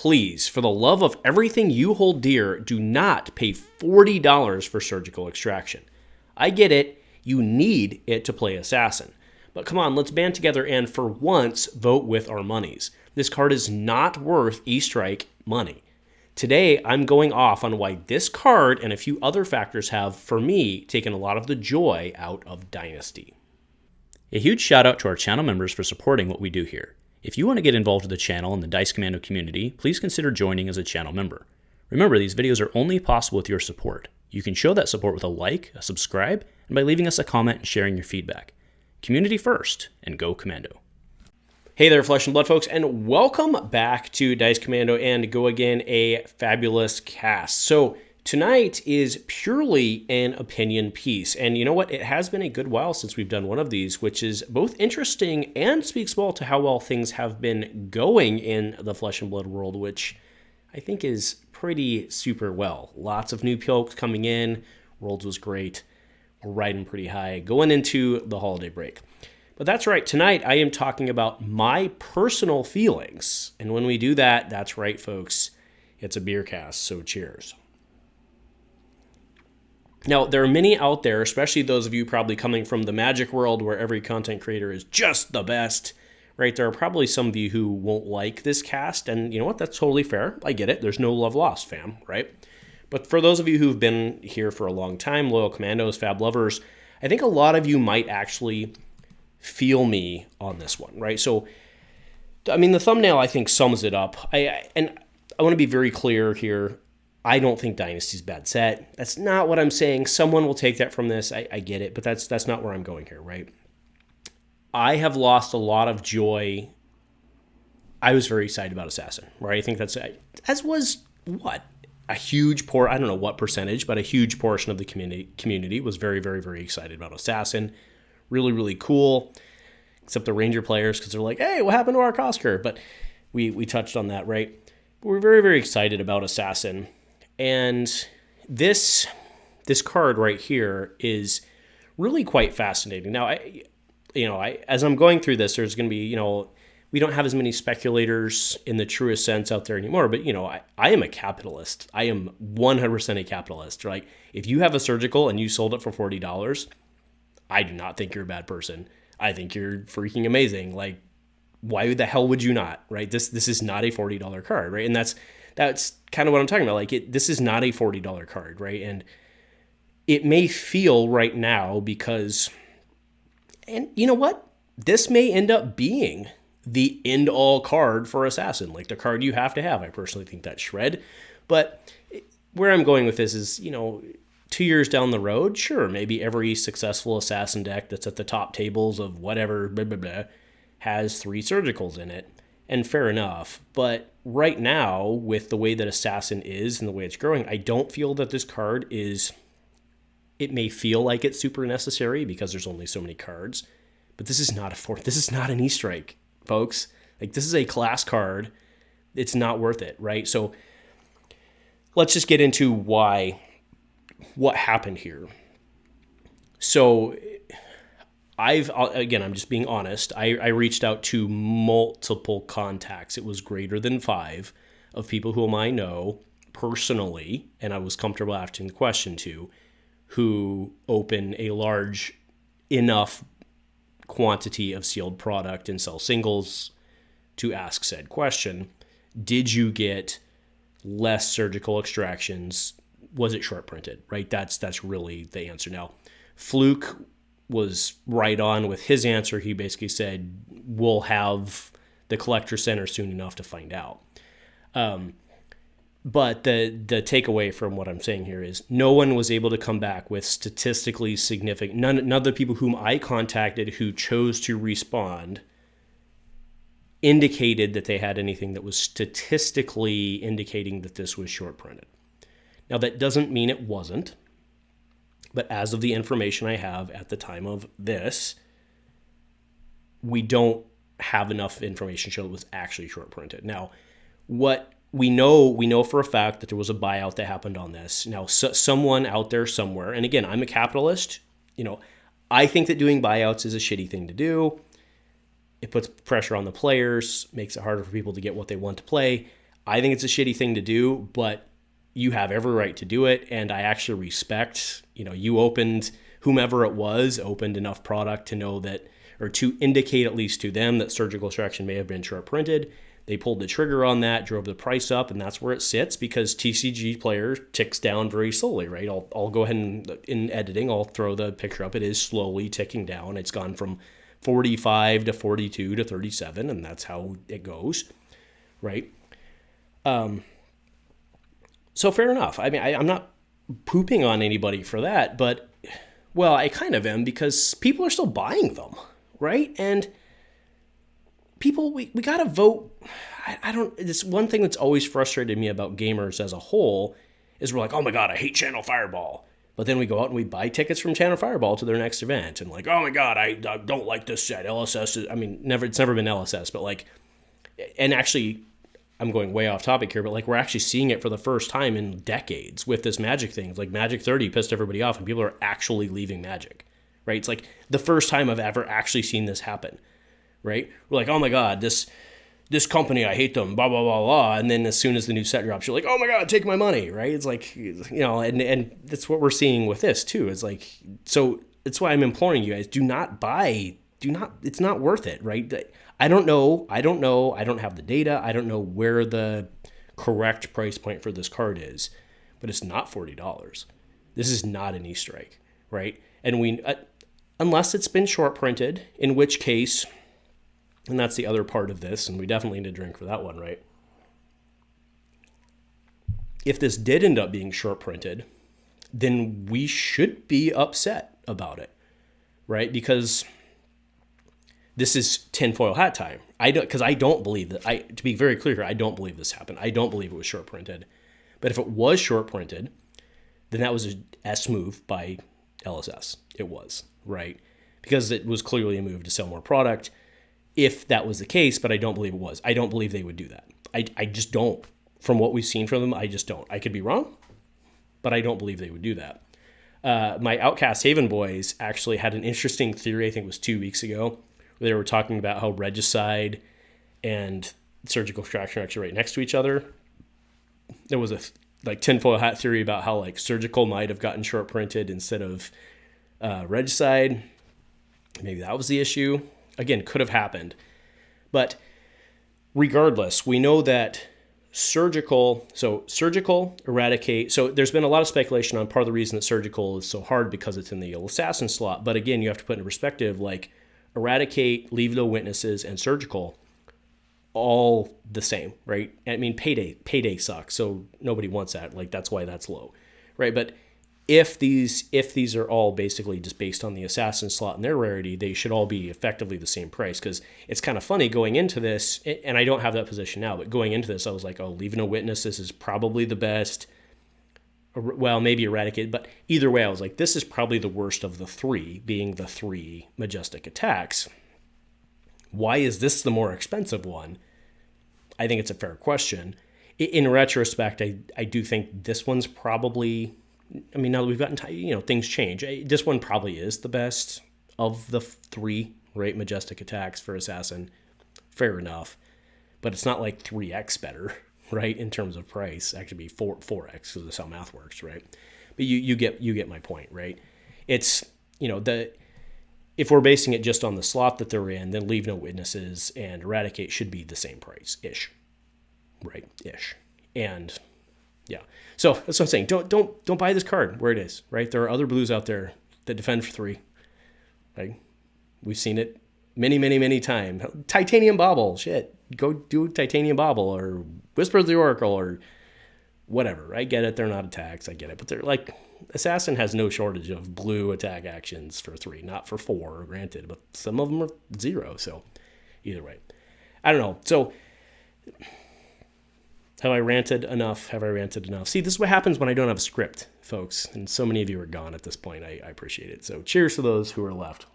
please, for the love of everything you hold dear, do not pay $40 for surgical extraction. I get it, you need it to play Assassin. But come on, let's band together and for once vote with our monies. This card is not worth E-Strike money. Today, I'm going off on why this card and a few other factors have, for me, taken a lot of the joy out of Dynasty. A huge shout out to our channel members for supporting what we do here. If you want to get involved with the channel and the Dice Commando community, please consider joining as a channel member. Remember, these videos are only possible with your support. You can show that support with a like, a subscribe, and by leaving us a comment and sharing your feedback. Community first, and go Commando. Hey there, Flesh and Blood folks, and welcome back to Dice Commando and Go Again, a fabulous cast. So tonight is purely an opinion piece, and you know what? It has been a good while since we've done one of these, which is both interesting and speaks well to how well things have been going in the Flesh and Blood world, which I think is pretty super well. Lots of new folks coming in. Worlds was great. We're riding pretty high going into the holiday break. But that's right, tonight I am talking about my personal feelings. And when we do that, that's right, folks, it's a beer cast, so cheers. Now, there are many out there, especially those of you probably coming from the Magic world where every content creator is just the best, right? There are probably some of you who won't like this cast, and you know what? That's totally fair. I get it. There's no love lost, fam, right? But for those of you who've been here for a long time, loyal commandos, fab lovers, I think a lot of you might actually feel me on this one, right? So, I mean, the thumbnail, I think, sums it up. I want to be very clear here. I don't think Dynasty's a bad set. That's not what I'm saying. Someone will take that from this. I get it, but that's not where I'm going here, right? I have lost a lot of joy. I was very excited about Assassin, right? I think that's, as was what? A huge I don't know what percentage, but a huge portion of the community was very, very, very excited about Assassin. Really, really cool, except the Ranger players, because they're like, hey, what happened to our cost curve? But we touched on that, right? But we're very, very excited about Assassin. And this card right here is really quite fascinating. Now, as I'm going through this, there's going to be, we don't have as many speculators in the truest sense out there anymore. But, I am a capitalist. I am 100% a capitalist. Right? If you have a surgical and you sold it for $40, I do not think you're a bad person. I think you're freaking amazing. Like, why the hell would you not, right? This is not a $40 card, right? And that's kind of what I'm talking about. Like, this is not a $40 card, right? And it may feel right now because, and you know what? This may end up being the end-all card for Assassin, like the card you have to have. I personally think that's Shred. But where I'm going with this is, 2 years down the road, sure, maybe every successful Assassin deck that's at the top tables of whatever, blah, blah, blah, has 3 surgicals in it, and fair enough. But right now, with the way that Assassin is and the way it's growing, I don't feel that this card is, it may feel like it's super necessary because there's only so many cards, but this is not this is not an E-Strike, folks. Like, this is a class card. It's not worth it, right? So let's just get into what happened here. So I'm just being honest. I reached out to multiple contacts. It was greater than 5 of people whom I know personally, and I was comfortable asking the question to, who open a large enough quantity of sealed product and sell singles to ask said question. Did you get less surgical extractions? Was it short printed, right? That's really the answer. Now, Fluke was right on with his answer. He basically said, we'll have the collector center soon enough to find out. But the takeaway from what I'm saying here is no one was able to come back with statistically significant, none of the people whom I contacted who chose to respond indicated that they had anything that was statistically indicating that this was short printed. Now, that doesn't mean it wasn't, but as of the information I have at the time of this, we don't have enough information to show it was actually short printed. Now, what we know for a fact that there was a buyout that happened on this. Now, someone out there somewhere, and again, I'm a capitalist, I think that doing buyouts is a shitty thing to do. It puts pressure on the players, makes it harder for people to get what they want to play. I think it's a shitty thing to do, but you have every right to do it. And I actually respect, you opened, whomever it was, opened enough product to know that, or to indicate at least to them that surgical extraction may have been short printed. They pulled the trigger on that, drove the price up, and that's where it sits because TCG player ticks down very slowly, right? I'll go ahead and in editing, I'll throw the picture up. It is slowly ticking down. It's gone from 45 to 42 to 37, and that's how it goes, right? So fair enough. I mean, I'm not pooping on anybody for that, but, well, I kind of am because people are still buying them, right? And people, we got to vote. It's one thing that's always frustrated me about gamers as a whole is we're like, oh my God, I hate Channel Fireball. But then we go out and we buy tickets from Channel Fireball to their next event. And like, oh my God, I don't like this set. LSS is, it's never been LSS, but like, and actually, I'm going way off topic here, but like we're actually seeing it for the first time in decades with this Magic thing. It's like Magic 30 pissed everybody off and people are actually leaving Magic, right? It's like the first time I've ever actually seen this happen, right? We're like, oh my God, this company, I hate them, blah, blah, blah, blah. And then as soon as the new set drops, you're like, oh my God, take my money, right? It's like, and that's what we're seeing with this too. It's like, so it's why I'm imploring you guys, it's not worth it, right? I don't know. I don't have the data. I don't know where the correct price point for this card is, but it's not $40. This is not an Easter egg, right? And unless it's been short printed, in which case, and that's the other part of this, and we definitely need to drink for that one, right? If this did end up being short printed, then we should be upset about it, right? Because this is tinfoil hat time. I don't believe that. To be very clear here, I don't believe this happened. I don't believe it was short printed. But if it was short printed, then that was a S move by LSS. It was, right? Because it was clearly a move to sell more product. If that was the case, but I don't believe it was. I don't believe they would do that. I just don't. From what we've seen from them, I just don't. I could be wrong, but I don't believe they would do that. My Outcast Haven boys actually had an interesting theory, I think it was 2 weeks ago, where they were talking about how Regicide and Surgical Extraction are actually right next to each other. There was a tinfoil hat theory about how Surgical might have gotten short printed instead of Regicide. Maybe that was the issue. Again, could have happened. But regardless, we know that Surgical, Eradicate. So there's been a lot of speculation on part of the reason that Surgical is so hard because it's in the Assassin slot. But again, you have to put into perspective, Eradicate, Leave No Witnesses, and Surgical, all the same, right? I mean, Payday sucks, so nobody wants that. That's why that's low, right? But if these are all basically just based on the Assassin slot and their rarity, they should all be effectively the same price. Because it's kind of funny going into this, and I don't have that position now, but going into this, I was like, oh, Leave No Witnesses is probably the best. Well, maybe Eradicate, but either way, I was like, this is probably the worst of the three, being the three Majestic attacks. Why is this the more expensive one? I think it's a fair question. In retrospect, I do think this one's probably, now that we've gotten, things change. This one probably is the best of the three, right? Majestic attacks for Assassin. Fair enough. But it's not 3x better, right? In terms of price, actually be 4x because that's how math works, right? But you get my point, right? It's, if we're basing it just on the slot that they're in, then Leave No Witnesses and Eradicate should be the same price-ish, right? Ish. And yeah. So that's what I'm saying. Don't buy this card where it is, right? There are other blues out there that defend for 3. Right? We've seen it many, many, many times. Titanium Bauble, shit. Go do Titanium Bauble or Whisper of the Oracle or whatever. I get it. They're not attacks. I get it. But they're Assassin has no shortage of blue attack actions for 3, not for 4, granted, but some of them are 0. So either way, I don't know. So have I ranted enough? See, this is what happens when I don't have a script, folks. And so many of you are gone at this point. I appreciate it. So cheers to those who are left.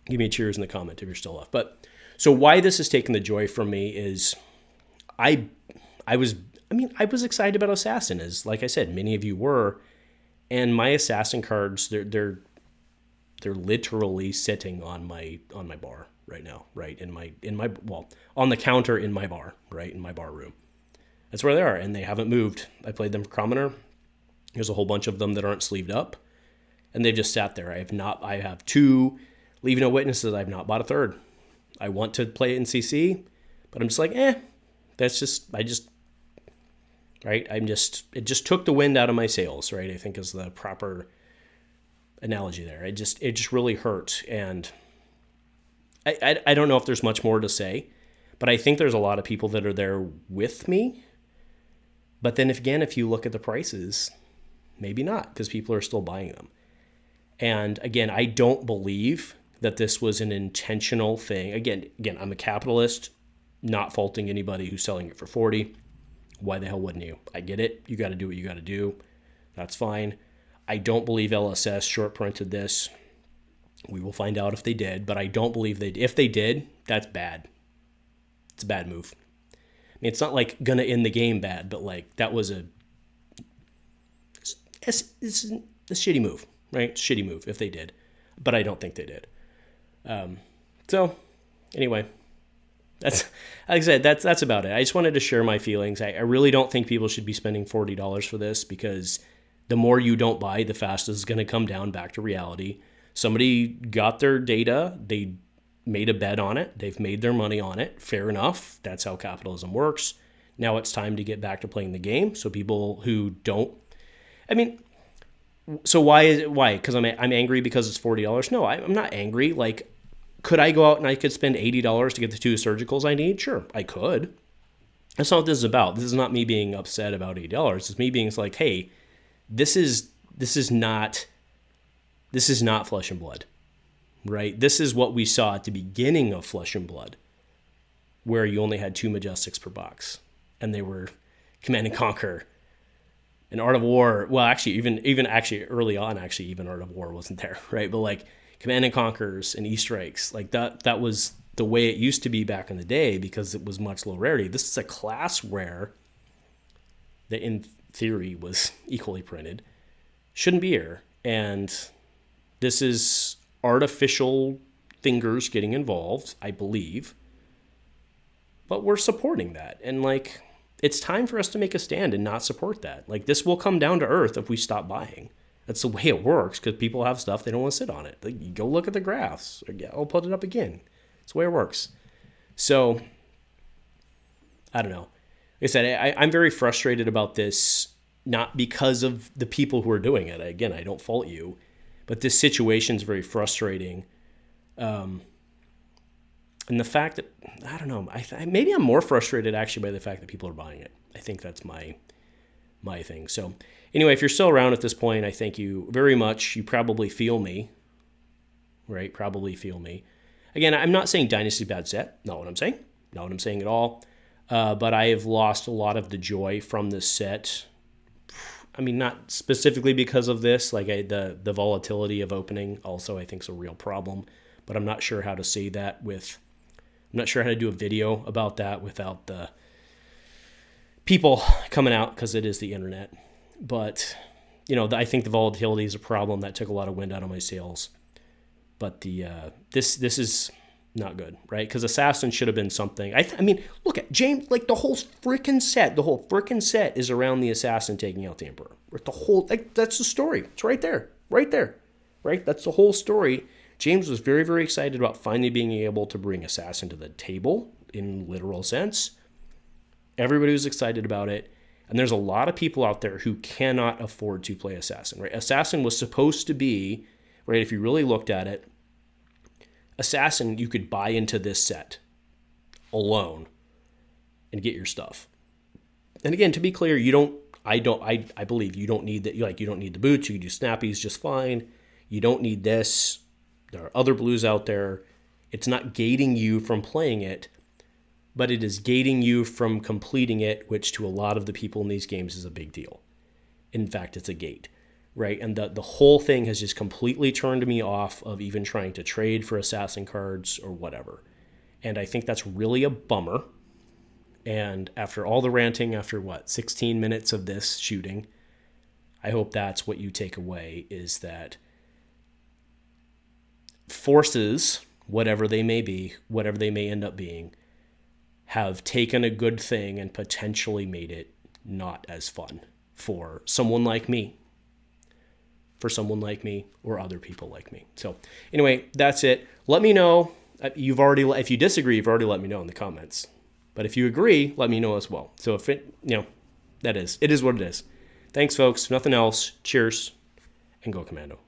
Give me a cheers in the comment if you're still left. But so why this has taken the joy from me is I was excited about Assassin, as like I said, many of you were. And my Assassin cards, they're literally sitting on my bar right now, right? Well, on the counter in my bar, right? In my bar room. That's where they are, and they haven't moved. I played them for Commoner. There's a whole bunch of them that aren't sleeved up, and they've just sat there. I have 2 Leave No Witnesses. I've not bought a third. I want to play it in CC, but I'm just like, right? It just took the wind out of my sails, right? I think is the proper analogy there. It just really hurt. And I don't know if there's much more to say, but I think there's a lot of people that are there with me. But then if you look at the prices, maybe not, because people are still buying them. And again, I don't believe that this was an intentional thing. Again, I'm a capitalist, not faulting anybody who's selling it for 40. Why the hell wouldn't you? I get it. You got to do what you got to do. That's fine. I don't believe LSS short printed this. We will find out if they did, but I don't believe if they did, that's bad. It's a bad move. I mean, it's not like gonna end the game bad, but like that was it's a shitty move, right? Shitty move if they did, but I don't think they did. So anyway, that's, like I said, that's about it. I just wanted to share my feelings. I really don't think people should be spending $40 for this, because the more you don't buy, the faster it's going to come down back to reality. Somebody got their data. They made a bet on it. They've made their money on it. Fair enough. That's how capitalism works. Now it's time to get back to playing the game. So people who don't, so why? Because I'm angry because it's $40? No, I'm not angry. Like, could I go out and I could spend $80 to get the 2 surgicals I need? Sure, I could. That's not what this is about. This is not me being upset about $80. It's me being like, hey, this is not Flesh and Blood, right? This is what we saw at the beginning of Flesh and Blood, where you only had 2 Majestics per box, and they were Command and Conquer and Art of War. Well, actually, even early on, even Art of War wasn't there, right? But like Command and Conquers and Easter eggs, like that was the way it used to be back in the day, because it was much low rarity. This is a class where that in theory was equally printed. Shouldn't be here. And this is artificial fingers getting involved, I believe. But we're supporting that. And like, it's time for us to make a stand and not support that. Like, this will come down to earth if we stop buying. That's the way it works, because people have stuff, they don't want to sit on it. Like, you go look at the graphs. I'll put it up again. It's the way it works. So, I don't know. Like I said, I'm very frustrated about this, not because of the people who are doing it. Again, I don't fault you. But this situation is very frustrating. And the fact that, I don't know, maybe I'm more frustrated actually by the fact that people are buying it. I think that's my thing. So anyway, if you're still around at this point, I thank you very much. You probably feel me, right? Probably feel me. Again, I'm not saying Dynasty bad set. Not what I'm saying. Not what I'm saying at all. But I have lost a lot of the joy from this set. I mean, not specifically because of this. Like the volatility of opening also, I think, is a real problem. But I'm not sure how to say that I'm not sure how to do a video about that without the people coming out, because it is the internet. But, I think the volatility is a problem that took a lot of wind out of my sails. But this is not good, right? Because Assassin should have been something. I mean, look at James, like the whole freaking set is around the Assassin taking out the Emperor. That's the story. It's right there, right? That's the whole story. James was very, very excited about finally being able to bring Assassin to the table in literal sense. Everybody was excited about it. And there's a lot of people out there who cannot afford to play Assassin, right? Assassin was supposed to be, right, if you really looked at it, Assassin, you could buy into this set alone and get your stuff. And again, to be clear, I believe you don't need that. You don't need the boots. You can do snappies just fine. You don't need this. There are other blues out there. It's not gating you from playing it, but it is gating you from completing it, which to a lot of the people in these games is a big deal. In fact, it's a gate, right? And the whole thing has just completely turned me off of even trying to trade for Assassin cards or whatever. And I think that's really a bummer. And after all the ranting, after 16 minutes of this shooting, I hope that's what you take away, is that forces whatever they may be, whatever they may end up being, have taken a good thing and potentially made it not as fun for someone like me. For someone like me or other people like me. So anyway, that's it. Let me know. If you disagree, you've already let me know in the comments. But if you agree, let me know as well. So if it is what it is. Thanks, folks. Nothing else. Cheers and go Commando.